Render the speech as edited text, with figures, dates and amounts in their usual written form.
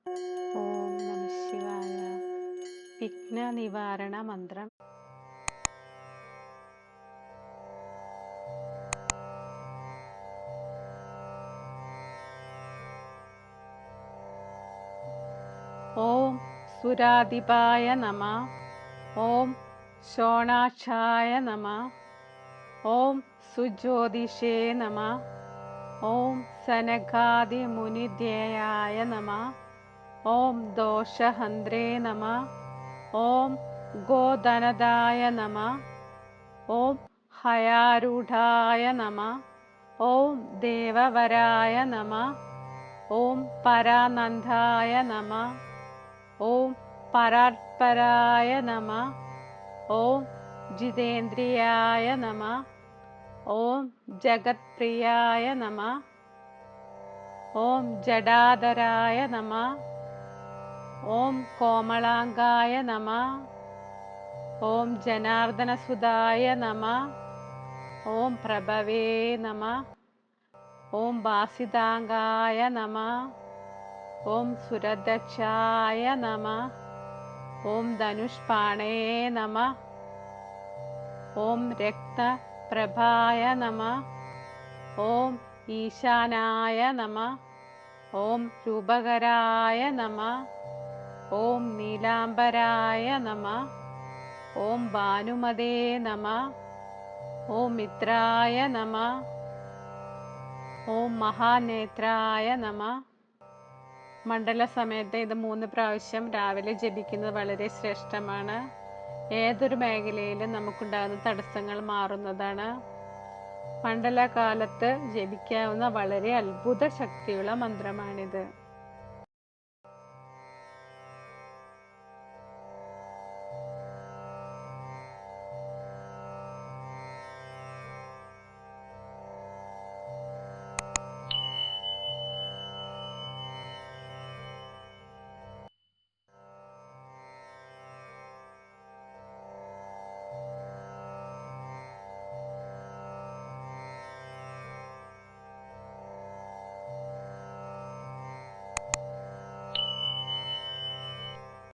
ഓം നമ ശിവായ. വിഘ്ന നിവാരണ മന്ത്രം. ഓം സുരാധിപായ നമഃ. ഓം ശോണാക്ഷായ നമഃ. ഓം സുജ്യോതിഷേ നമഃ. ഓം സനകാദി മുനിധ്യേയായ നമഃ. ഓം ദോഷഹന്ത്രേ നമഃ. ഓം ഗോധനദായ നമഃ. ഓം ഹയാരൂഢായ നമഃ. ഓം ദേവവരായ നമഃ. ഓം പരാനന്ദായ നമഃ. ഓം പരാത്പരായ നമഃ. ഓം ജിതേന്ദ്രിയായ നമഃ. ഓം ജഗത്പ്രിയായ നമഃ. ഓം ജഡാധരായ നമഃ. ഓം കോമളാംഗായ നമഃ. ഓം ജനാർദ്ദനസുതായ നമഃ. ഓം പ്രഭവേ നമഃ. ഓം ബാസിതാംഗായ നമഃ. ഓം സുരദക്ഷായ നമഃ. ഓം ധനുഷ്പാണേ നമഃ. ഓം രക്തപ്രഭായ നമഃ. ഓം ഈശാനായ നമഃ. ഓം രൂപകരായ നമഃ. ഓം നീലാംബരായ നമഃ. ഓം ഭാനുമതേ നമഃ. ഓം മിത്രായ നമഃ. ഓം മഹാനേത്രായ നമഃ. മണ്ഡല സമയത്ത് ഇത് 3 പ്രാവശ്യം രാവിലെ ജപിക്കുന്നത് വളരെ ശ്രേഷ്ഠമാണ്. ഏതൊരു മേഖലയിലും നമുക്കുണ്ടാകുന്ന തടസ്സങ്ങൾ മാറുന്നതാണ്. മണ്ഡലകാലത്ത് ജപിക്കാവുന്ന വളരെ അത്ഭുത ശക്തിയുള്ള മന്ത്രമാണിത്.